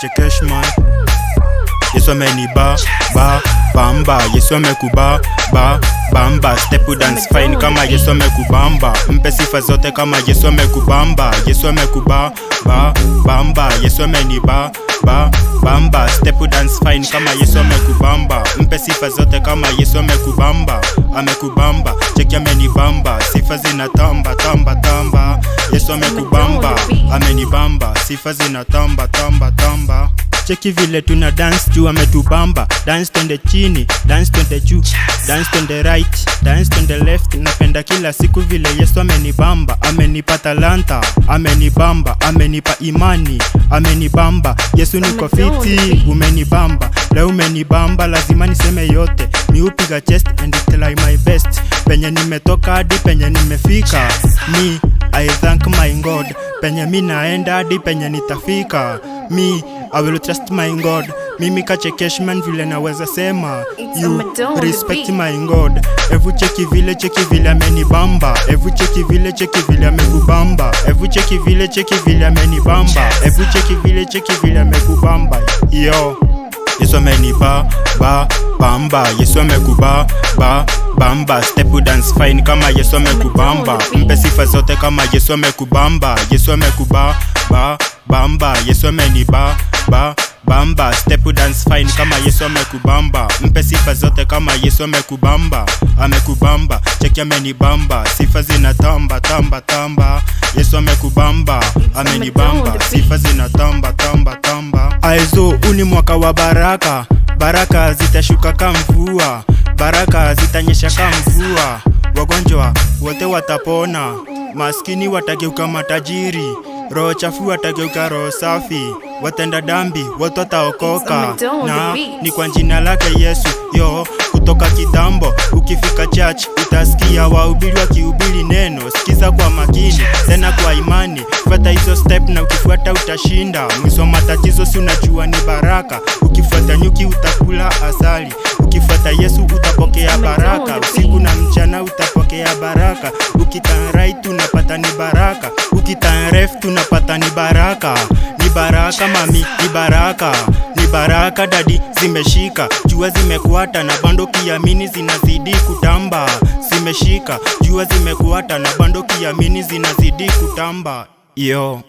Chekeshman. Yesu ameniba bamba, Yesu amekuba bamba. Step dance fine kama Yesu amekubamba. Mpe sifa zote kama Yesu amekubamba. Yesu amekuba bamba, Yesu ameniba bamba. Step dance fine kama Yesu amekubamba. Mpe sifa zote kama Yesu amekubamba. Amekubamba, cheki amenibamba. Sifa zinatamba tamba. Yesu amekubamba, amenibamba. Sifa zinatamba tamba. Cheki vile tuna dance juu ametubamba. Dance twende chini, dance twende juu, dance twende right, dance twende left. Napenda kila siku vile Yesu amenibamba. Amenipa talanta, amenibamba. Amenipa imani, amenibamba. Yesu niko fiti, umenibamba. Leo umenibamba, lazima niseme yote. Mi upiga chest and try my best. Penye nimetoka hadi penye nimefika. Me, I thank my God. Penye mi naenda hadi penye nitafika. Me, I will trust my God. Mimi Kachekeshman vile naweza sema. You respect my God. Evu cheki vile amenibamba. Evu cheki vile amekubamba. Evu cheki vile amenibamba. Evu cheki vile amekubamba. Yo, Yesu ameniba bamba. Yesu amekuba bamba. Step dance fine kama Yesu amekubamba. Mpe sifa zote kama Yesu amekubamba. Yesu amekuba bamba. Yesu ameniba bamba. Step dance fine kama Yesu amekubamba. Mpe sifa zote kama Yesu amekubamba. Amekubamba, cheki amenibamba. Sifa zinatamba tamba. Yesu amekubamba, amenibamba. Sifa zinatamba tamba. Aizo, uni mwaka wa baraka. Baraka zitashuka kama mvua. Baraka zitanyesha kama mvua. Wagonjwa wote watapona. Maskini watageuka matajiri. Roho chafu watageuka roho safi. Watenda dhambi wote wataokoka. Na ni kwa jina lake Yesu. Yo, kutoka kitambo ukifika church utasikia wahubiri wakihubiri neno. Sikiza kwa makini tena kwa imani. Fuata hizo step na ukifuata utashinda. Mwisho matatizo si unajua ni baraka. Ukifuata nyuki utakula asali. Ukifuata Yesu utapokea baraka. Usiku na mchana utapokea baraka. Ukiturn right unapata ni baraka. Ukiturn left unapata ni baraka. Ni baraka mami, ni baraka. Ni baraka dadi, zimeshika. Jua zimekuata na bando kiamini zinazidi kutamba. Zimeshika, jua zimekuata na bando kiamini zinazidi kutamba. Yo.